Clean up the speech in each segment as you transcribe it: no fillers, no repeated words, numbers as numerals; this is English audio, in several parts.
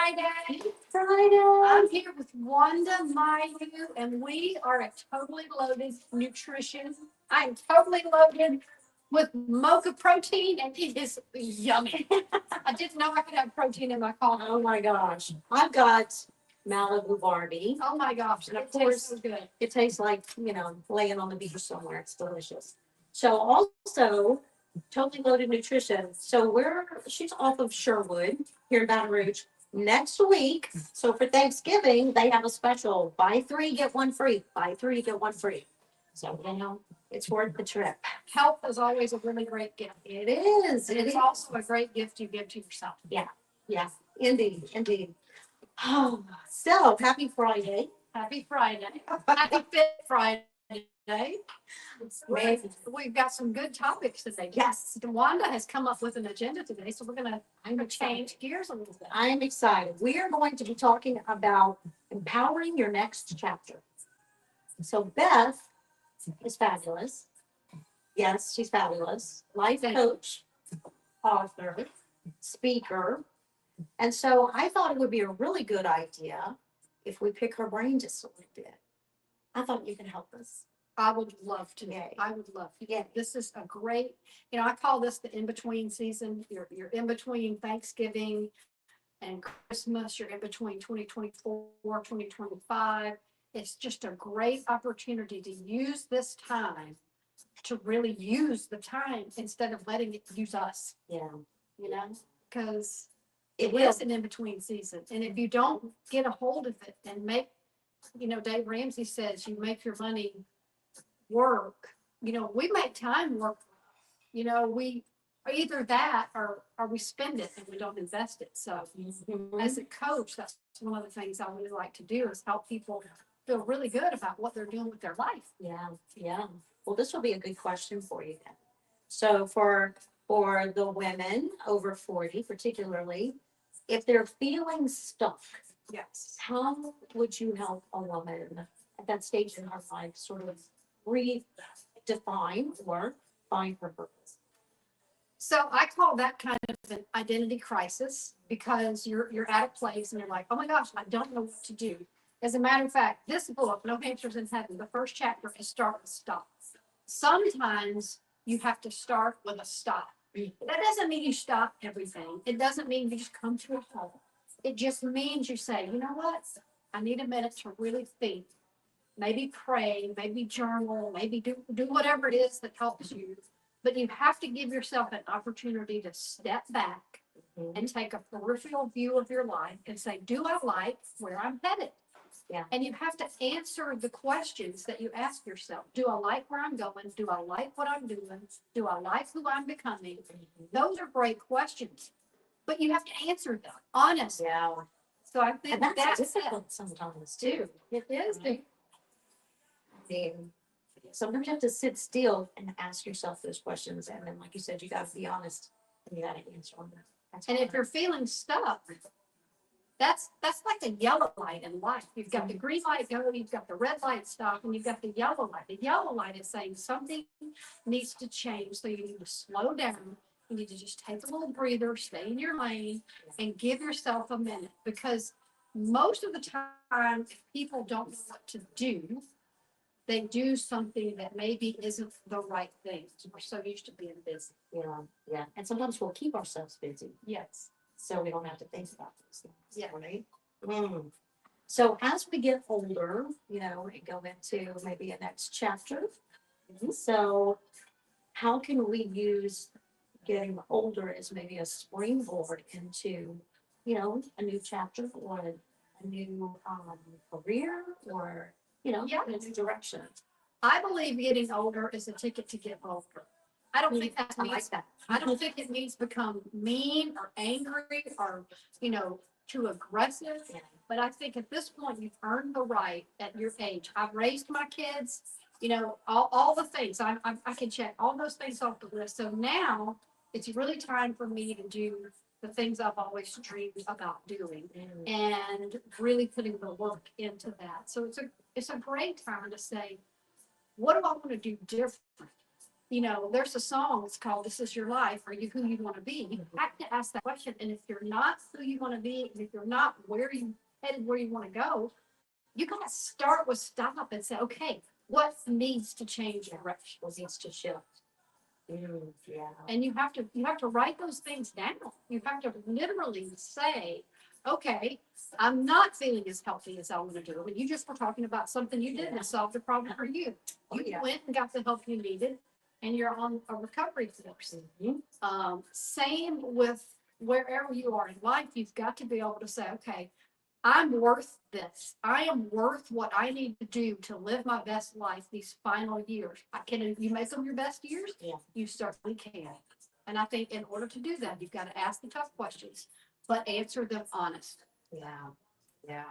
Friday. Friday. I'm here with Wanda Mayu, and we are at Totally Loaded Nutrition. I am totally loaded with mocha protein, and it is yummy. I didn't know I could have protein in my coffee. Oh my gosh. I've got Malibu Barbie. Oh my gosh, And of it tastes course, so good. it tastes like, laying on the beach somewhere. It's delicious. So also, Totally Loaded Nutrition. So she's off of Sherwood here in Baton Rouge. Next week, so for Thanksgiving, they have a special. Buy 3, get 1 free. Buy 3, get 1 free. So, it's worth the trip. Health is always a really great gift. It is. And it's also a great gift you give to yourself. Yeah. Yeah. Indeed. Indeed. Oh, so happy Friday. Happy Friday. Happy Fit Friday. We've got some good topics today. Yes. Wanda has come up with an agenda today, so we're going to change gears a little bit. I'm excited. We are going to be talking about empowering your next chapter. So Beth is fabulous. Yes, she's fabulous. Life coach, author, speaker. And so I thought it would be a really good idea if we pick her brain just a little bit. I thought you could help us. I would love to. Yay. I would love to. Yeah. This is a great, I call this the in-between season. You're in between Thanksgiving and Christmas. You're in between 2024, 2025. It's just a great opportunity to use this time to really use the time instead of letting it use us. Yeah. Because It is will. an in-between season. And if you don't get a hold of it and make, Dave Ramsey says you make your money work. We make time work. We are either that or we spend it and we don't invest it. So as a coach, that's one of the things I really like to do is help people feel really good about what they're doing with their life. Yeah. Yeah. Well, this will be a good question for you then. So for the women over 40, particularly, if they're feeling stuck, yes, how would you help a woman at that stage in her life sort of redefine or find her purpose? So I call that kind of an identity crisis because you're at a place and you're like, oh my gosh, I don't know what to do. As a matter of fact, this book, No Answers in Heaven, the first chapter is start with stop. Sometimes you have to start with a stop. That doesn't mean you stop everything. It doesn't mean you just come to a halt. It just means you say, you know what? I need a minute to really think. Maybe pray, maybe journal, maybe do whatever it is that helps you. But you have to give yourself an opportunity to step back and take a peripheral view of your life and say, do I like where I'm headed? Yeah. And you have to answer the questions that you ask yourself. Do I like where I'm going? Do I like what I'm doing? Do I like who I'm becoming? Those are great questions, but you have to answer them honestly. Yeah. So I think And that's that's difficult sometimes too. it is. I mean, sometimes you have to sit still and ask yourself those questions. And then, like you said, you got to be honest and you got to answer them. And if you're feeling stuck, that's like the yellow light in life. You've got the green light go, you've got the red light stop, and you've got the yellow light. The yellow light is saying something needs to change. So you need to slow down. You need to just take a little breather, stay in your lane, and give yourself a minute. Because most of the time, if people don't know what to do, they do something that maybe isn't the right thing. We're so used to being busy. Yeah. Yeah. And sometimes we'll keep ourselves busy. Yes. So we don't have to think about those things. Yeah. Right. So as we get older, and go into maybe a next chapter. So how can we use getting older as maybe a springboard into, a new chapter or a new career or, a new direction? I believe getting older is a ticket to get older. I don't think that means like that. I don't think it means become mean or angry or, too aggressive. Yeah. But I think at this point you've earned the right at your age. I've raised my kids, all the things. I can check all those things off the list. So now it's really time for me to do the things I've always dreamed about doing and really putting the work into that. So it's a great time to say, what do I want to do different? You know, there's a song that's called This Is Your Life. Are you who you want to be? You have to ask that question. And if you're not who you want to be, and if you're not where you headed where you want to go, you gotta start with stop and say, okay, what needs to change direction? What needs to shift? Yeah. And you have to write those things down. You have to literally say, okay, I'm not feeling as healthy as I want to do. And you just were talking about something you did to solve the problem for you. Oh, You yeah. went and got the help you needed, and you're on a recovery course. Same with wherever you are in life, you've got to be able to say, okay, I'm worth this. I am worth what I need to do to live my best life these final years. Can you make them your best years? Yeah. You certainly can. And I think in order to do that, you've got to ask the tough questions, but answer them honest. Yeah. Yeah.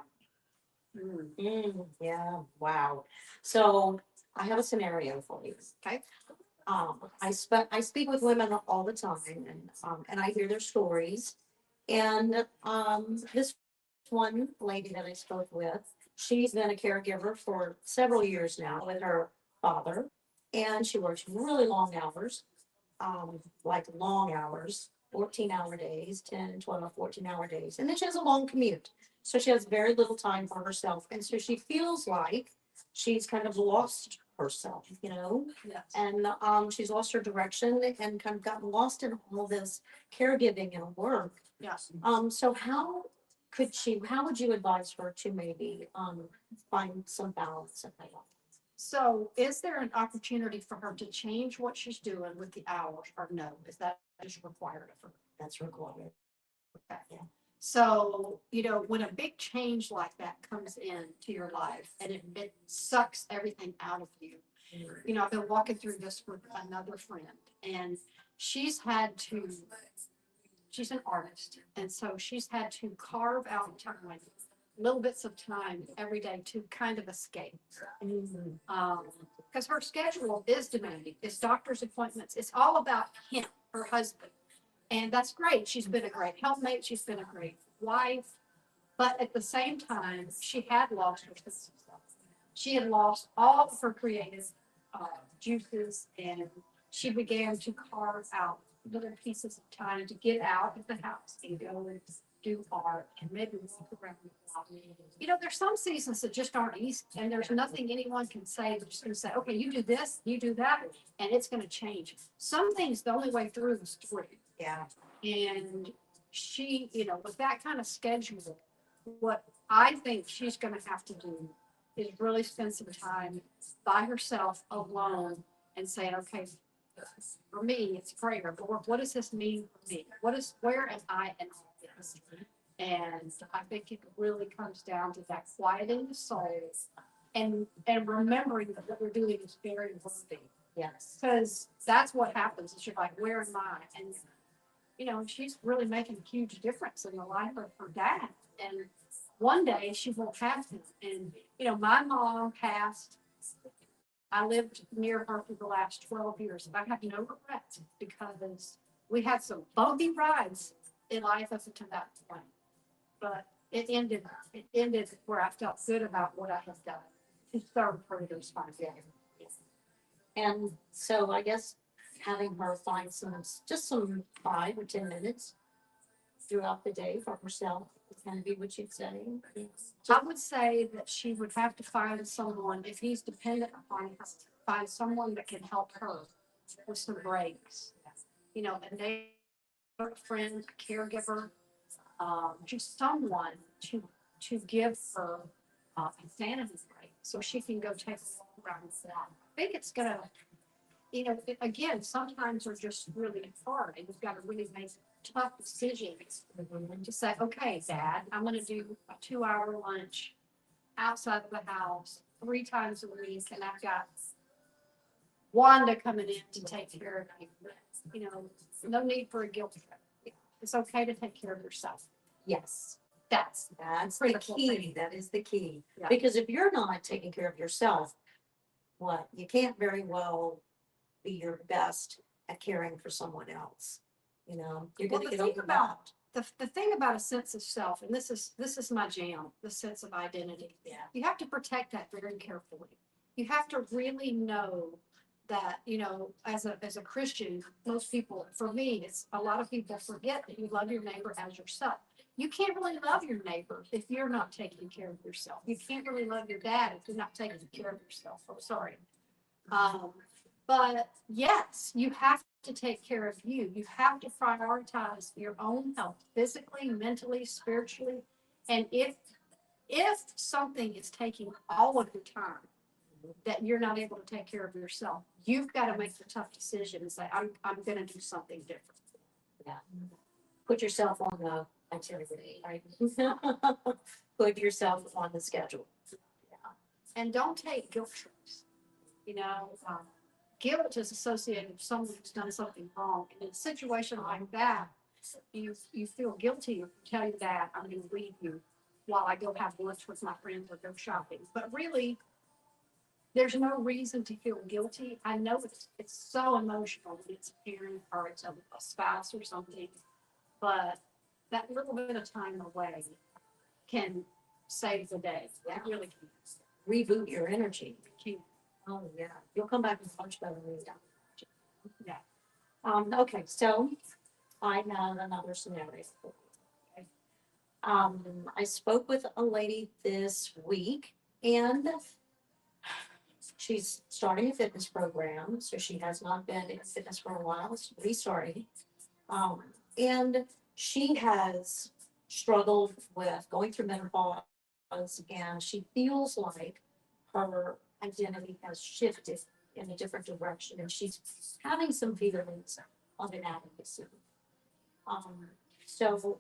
Yeah. Wow. So I have a scenario for you. Okay. I speak with women all the time, and I hear their stories. And this one lady that I spoke with, she's been a caregiver for several years now with her father, and she works really long hours, like long hours, 14-hour days, 10, 12, 14-hour days. And then she has a long commute. So she has very little time for herself. And so she feels like she's kind of lost herself, you know? Yes. And she's lost her direction and kind of gotten lost in all this caregiving and work. Yes. So how would you advise her to maybe find some balance in her life? So is there an opportunity for her to change what she's doing with the hours or no? Is that just required of her? That's required. Okay. Yeah. So, you know, when a big change like that comes into your life and it sucks everything out of you. You know, I've been walking through this with another friend, and she's an artist. And so she's had to carve out time, little bits of time every day to kind of escape. Because her schedule is demanding. It's doctor's appointments. It's all about him, her husband. And that's great. She's been a great helpmate. She's been a great wife. But at the same time, she had lost her sense of self. She had lost all of her creative juices, and she began to carve out little pieces of time to get out of the house and go and do art and maybe walk around the block. You know, there's some seasons that just aren't easy, and there's nothing anyone can say. They're just going to say, okay, you do this, you do that, and it's going to change. Some things, the only way through is through. Yeah. And she, you know, with that kind of schedule, what I think she's going to have to do is really spend some time by herself alone and saying, okay, for me, it's prayer. Lord, what does this mean for me? Where am I in all this? And I think it really comes down to that quieting the soul and remembering that what we're doing is very worthy. Yes. Because that's what happens. Is you're like, where am I? And you know, she's really making a huge difference in the life of her dad. And one day she won't have him. And, you know, my mom passed. I lived near her for the last 12 years. And I have no regrets because we had some bumpy rides in life up until that point. But it ended where I felt good about what I had done to serve her those 5 years. And so I guess having her find just some 5 or 10 minutes throughout the day for herself would kind of be what you'd say. I would say that she would have to find someone, if he's dependent upon her, find someone that can help her with some breaks. You know, a neighbor, friend, a caregiver, just someone to give her a sanity break so she can go take a walk around the block. I think it's gonna, you know, again, sometimes they're just really hard, and you've got to really make tough decisions to say, okay, Dad, I'm going to do a 2-hour lunch outside of the house 3 times a week, and I've got Wanda coming in to take care of you. You know, no need for a guilt trip. It's okay to take care of yourself. Yes. That's the critical key. thing. That is the key. Yeah. Because if you're not taking care of yourself, you can't very well be your best at caring for someone else. You know, you're Well, going the to get thing overwhelmed. about the thing about a sense of self, and this is my jam, the sense of identity. Yeah. You have to protect that very carefully. You have to really know that, as a Christian, most people, for me, it's a lot of people forget that you love your neighbor as yourself. You can't really love your neighbor if you're not taking care of yourself. You can't really love your dad if you're not taking care of yourself. Oh, sorry. But yes, you have to take care of you. You have to prioritize your own health, physically, mentally, spiritually. And if something is taking all of your time that you're not able to take care of yourself, you've got to make the tough decision and say, I'm going to do something different. Yeah. Put yourself on the activity, right? Put yourself on the schedule. Yeah. And don't take guilt trips. Guilt is associated with someone who's done something wrong. And in a situation like that, you feel guilty if you tell your dad, I'm going to leave you while I go have lunch with my friends or go shopping. But really, there's no reason to feel guilty. I know it's so emotional when it's a parent or it's a spouse or something, but that little bit of time away can save the day. It really can. Reboot your energy. Can. Oh, yeah. You'll come back with much better news. Yeah. Okay, so I have another scenario for you. Okay. I spoke with a lady this week, and she's starting a fitness program, so she has not been in fitness for a while, it's restarting. And she has struggled with going through menopause, and she feels like her identity has shifted in a different direction, and she's having some feelings of inadequacy. So,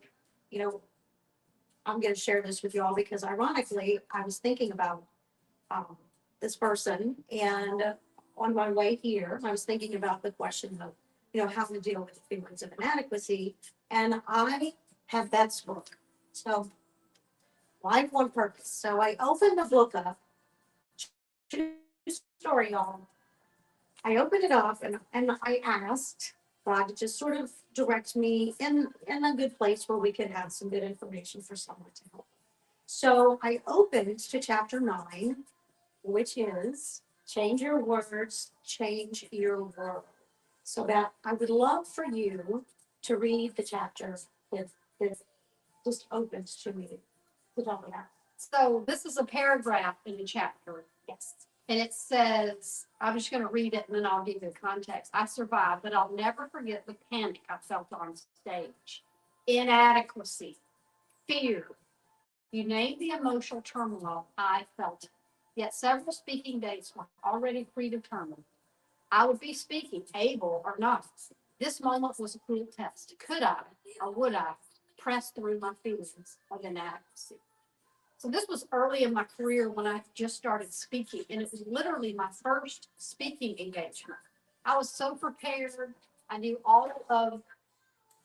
I'm going to share this with y'all because ironically, I was thinking about um, this person, and on my way here, I was thinking about the question of, how to deal with the feelings of inadequacy, and I have Beth's book. So, Life One Purpose. So I opened the book up. True story, y'all. I opened it up and I asked God to just sort of direct me in a good place where we could have some good information for someone to help. So I opened to chapter 9, which is change your words, change your world. So that I would love for you to read the chapter that just opens to me to talk about. So this is a paragraph in the chapter. Yes. And it says, I'm just going to read it and then I'll give you the context. I survived, but I'll never forget the panic I felt on stage. Inadequacy, fear. You name the emotional turmoil, I felt it. Yet several speaking dates were already predetermined. I would be speaking, able or not. This moment was a cruel test. Could I or would I press through my feelings of inadequacy? So this was early in my career when I just started speaking, and it was literally my first speaking engagement. I was so prepared. I knew all of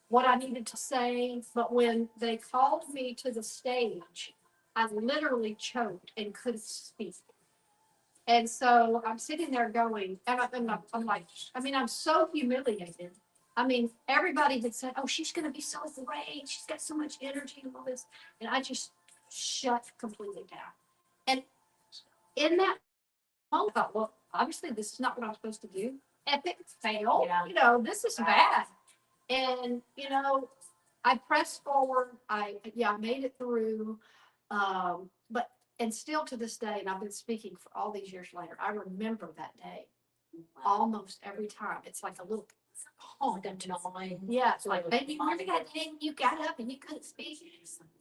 what I needed to say, but when they called me to the stage, I literally choked and couldn't speak. And so I'm sitting there going, I'm like, I'm so humiliated. Everybody had said, oh, she's going to be so great. She's got so much energy and all this. And I just shut completely down. And in that moment, I thought, well, obviously this is not what I'm supposed to do. Epic fail. Yeah. This is bad. And, I pressed forward. I made it through. But and still to this day, and I've been speaking for all these years later, I remember that day almost every time. It's like a little haunt. Yeah, it's like, baby, you got up and you couldn't speak.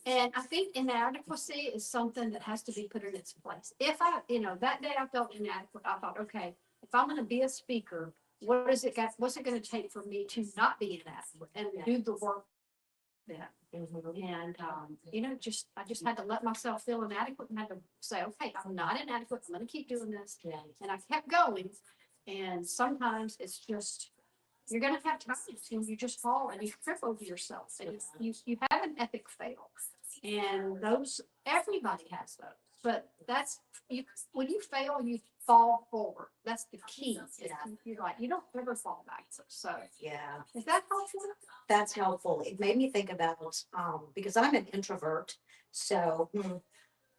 And I think inadequacy is something that has to be put in its place. If that day I felt inadequate, I thought, okay, if I'm going to be a speaker, what's it going to take for me to not be inadequate and do the work that? And I just had to let myself feel inadequate and had to say, okay, I'm not inadequate. I'm going to keep doing this. Yeah. And I kept going. And sometimes it's just you're going to have times when you just fall and you trip over yourself and you have an epic fail. And everybody has those. But when you fail, you fall forward. That's the key. Yeah. You're like, you don't ever fall back. So Yeah. Is that helpful? That's helpful. It made me think about, because I'm an introvert, so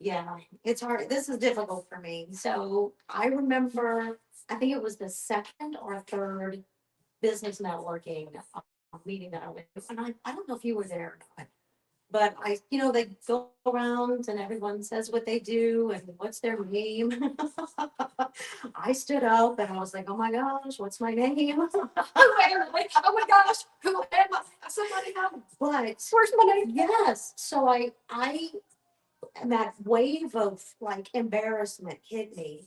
Yeah, it's hard. This is difficult for me. So I remember, I think it was the second or third business networking meeting that I went to. And I don't know if you were there or not. But they go around and everyone says what they do and what's their name. I stood up and I was like, oh my gosh, what's my name? Who am I? Oh my gosh, who am I? Somebody help. But Where's my name? yes, so I and that wave of like embarrassment hit me.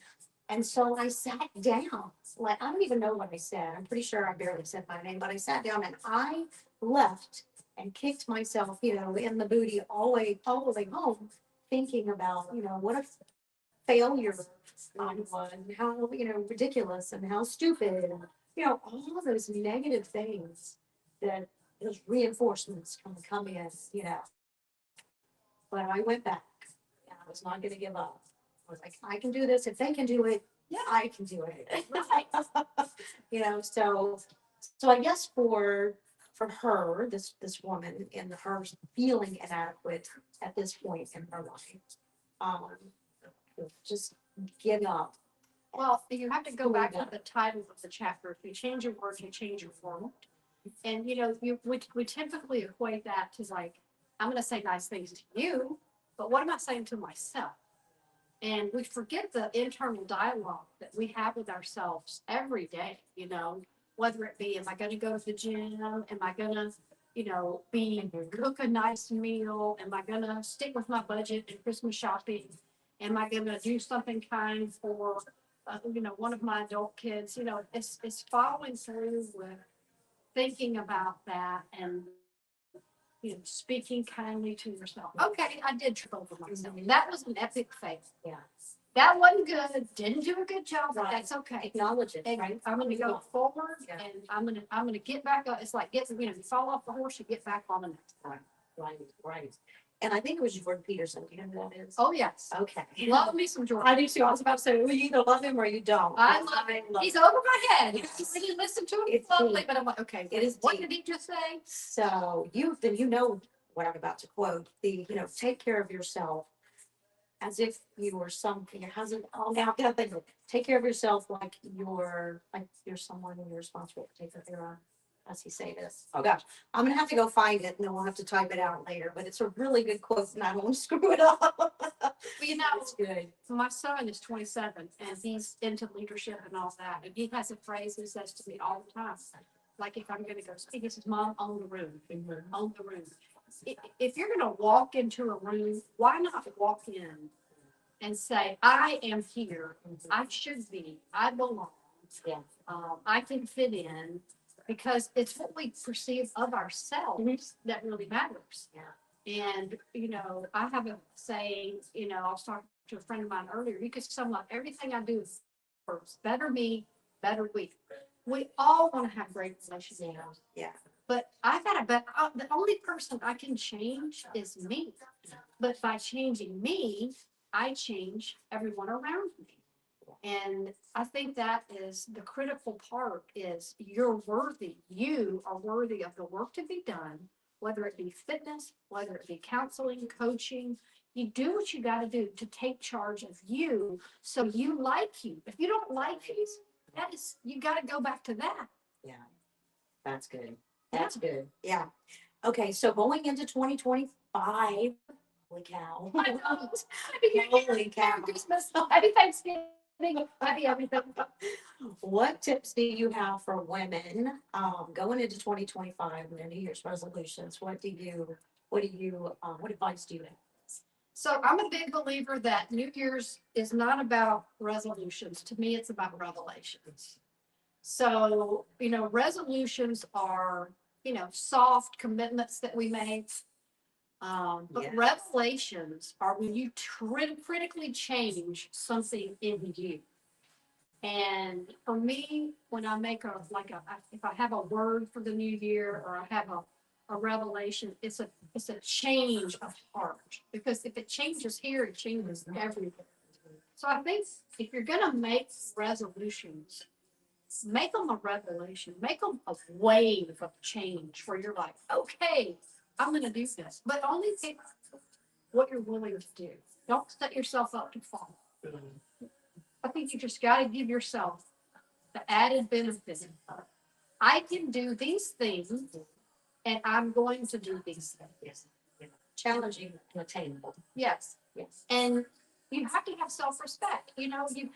And so I sat down. Like, I don't even know what I said. I'm pretty sure I barely said my name, but I sat down and I left and kicked myself, in the booty all the way home, thinking about, what a failure I was, and how, ridiculous and how stupid, and, all of those negative things that those reinforcements come in, but I went back and I was not gonna give up. I was like, I can do this. If they can do it, yeah, I can do it. So I guess for her, this woman and her feeling inadequate at this point in her life, um, just give up. Well, you have to go back to the title of the chapter. If you change your words, you change your form. And we typically equate that to like, I'm going to say nice things to you, but what am I saying to myself? And we forget the internal dialogue that we have with ourselves every day, whether it be, am I going to go to the gym? Am I going to, cook a nice meal? Am I going to stick with my budget and Christmas shopping? Am I going to do something kind for, one of my adult kids? It's following through with thinking about that and speaking kindly to yourself. Okay, I did trip over myself. That was an epic fail. Yeah. That wasn't good. Didn't do a good job, but Right. that's okay. Acknowledge it, And right? I'm gonna go forward Yeah. and I'm gonna get back up. It's like you fall off the horse, you get back on the next one. Right. And I think it was Jordan Peterson. Do you know who that is? Oh, yes. Okay. Love me some George. I do too. I was about to say, well, you either love him or you don't. I love him. He's over my head. Yes. You really listen to him. It's It's lovely, deep. but I'm like, okay, It is what deep. did he just say? So you know what I'm about to quote. Take care of yourself as if you were something. Your husband. Oh, now I think. Take care of yourself like you're someone you're responsible to take care of. As he say this? Oh gosh, I'm gonna have to go find it and then we'll have to type it out later. But it's a really good quote and I don't want to screw it up. Well, It's good. my son is 27 and he's into leadership and all that. And he has a phrase he says to me all the time. Like if I'm gonna go speak, he says, Mom, own the room. Own the room. If you're gonna walk into a room, why not walk in and say, I am here, I should be, I belong. Yeah. I can fit in, because it's what we perceive of ourselves that really matters. Yeah. And, I have a saying, I was talking to a friend of mine earlier, you could sum up everything I do first, better me, better we. We all want to have great relationships. Yeah. But the only person I can change is me. But by changing me, I change everyone around me. And I think that is the critical part is you're worthy. You are worthy of the work to be done, whether it be fitness, whether it be counseling, coaching. You do what you got to do to take charge of you so you like you. If you don't like you, you got to go back to that. Yeah. That's good. That's good. Yeah. Okay. So going into 2025, holy cow. I know. Holy cow. Merry Christmas. Happy Thanksgiving. Happy everything. What tips do you have for women going into 2025 and their New Year's resolutions? What advice do you have? So I'm a big believer that New Year's is not about resolutions. To me, it's about revelations. So, resolutions are, soft commitments that we make. But Yes. revelations are when you critically change something in you. And for me, when I make if I have a word for the new year or I have a revelation, it's a change of heart. Because if it changes here, it changes everywhere. So I think if you're gonna make resolutions, make them a revelation, make them a wave of change where you're like, okay, I'm gonna do this, but only pick what you're willing to do. Don't set yourself up to fall. I think you just got to give yourself the added benefit. I can do these things, and I'm going to do these things. Challenging and attainable. Yes, Yes. and you have to have self-respect. You know, you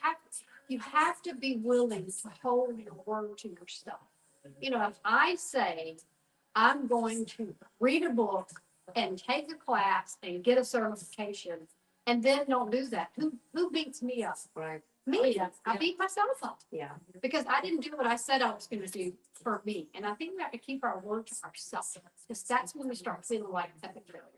have to be willing to hold your word to yourself. You know, if I say I'm going to read a book and take a class and get a certification, and then don't do that, who beats me up? Right. Me. Oh, yeah. I beat myself up Yeah. because I didn't do what I said I was going to do for me. And I think we have to keep our word to ourselves, because that's when we start feeling like epic failures.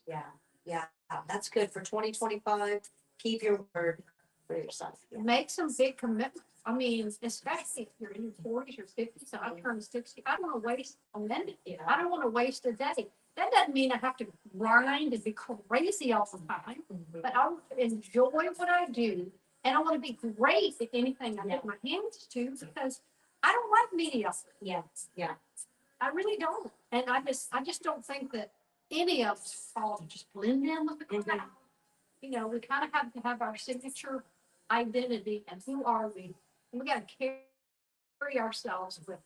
Yeah. Yeah. That's good for 2025. Keep your word for yourself. Yeah. Make some big commitments. I mean, especially if you're in your 40s or 50s, so I'm turning 60. I don't want to waste a minute. I don't want to waste a day. That doesn't mean I have to grind and be crazy all the time, but I want to enjoy what I do, and I want to be great at anything I put my hands to, because I don't like mediocrity. Yeah. Yeah. I really don't. And I just don't think that any of us fall to just blend in with the crowd. You know, we kind of have to have our signature identity and who are we? And we got to carry ourselves with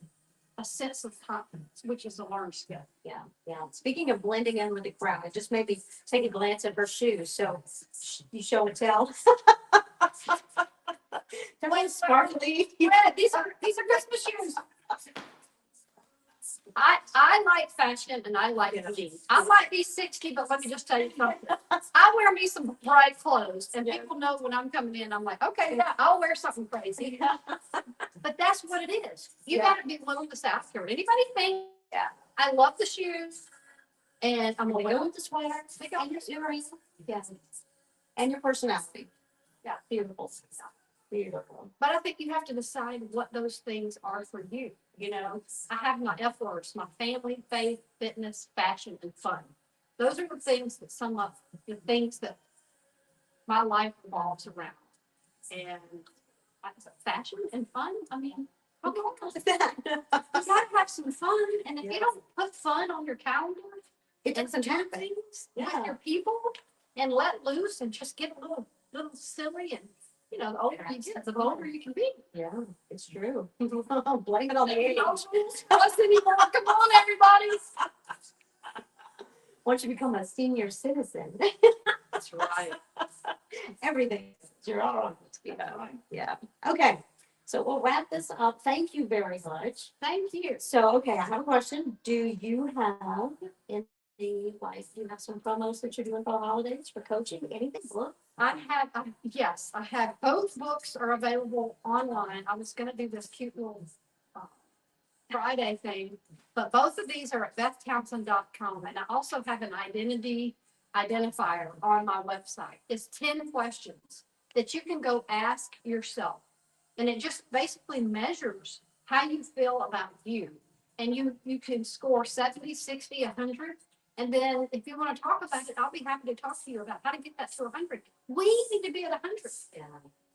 a sense of confidence, which is a learned skill. Yeah. Yeah. Speaking of blending in with the crowd, it just made me take a glance at her shoes. So you show and tell. They're like sparkly. Yeah, these are Christmas shoes. I like fashion and I like jeans. I might be 60, but let me just tell you something. I wear me some bright clothes, and people know when I'm coming in, I'm like, okay, yeah, I'll wear something crazy. But that's what it is. You got to be willing to say, I don't care what anybody thinks. Yeah. I love the shoes, and I'm They gonna go wear with the sweater They go and your earrings. Yes. And your personality. Yeah, Beautiful. Beautiful. But I think you have to decide what those things are for you. You know, I have my F words: my family, faith, fitness, fashion, and fun. Those are the things that sum up the things that my life revolves around. And fashion and fun, I mean, how can I go with that? You gotta have some fun. And if you don't put fun on your calendar It and doesn't do happen. things Yeah. with your people and let loose and just get a little silly, and you know, the older you get, the bolder you can be. Yeah, it's true. Blame it on the age. Us anymore. Come on, everybody. Once you become a senior citizen, That's right. everything is your own. Yeah. Okay. So we'll wrap this up. Thank you very much. Thank you. So, okay, I have a question. Do you have do you have some promos that you're doing for the holidays for coaching? Anything? Book? Yes, I have both books are available online. I was going to do this cute little uh, Friday thing, but both of these are at bethtownsend.com. And I also have an identity identifier on my website. It's 10 questions that you can go ask yourself. And it just basically measures how you feel about you. And you can score 70, 60, 100. And then if you want to talk about it, I'll be happy to talk to you about how to get that to 100. We need to be at 100. Yeah.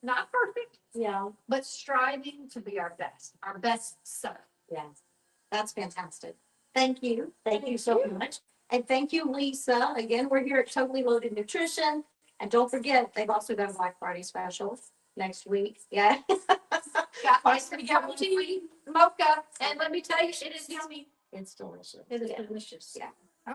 Not perfect, Yeah. but striving to be our best self. Yeah. That's fantastic. Thank you. Thank you Thank so you. much. And thank you, Lisa. Again, we're here at Totally Loaded Nutrition. And don't forget, they've also got a Black Friday special next week. Yeah. Got ice cream, cappuccino, mocha, and let me tell you, it is yummy. It's delicious. It is Yeah. delicious. Yeah.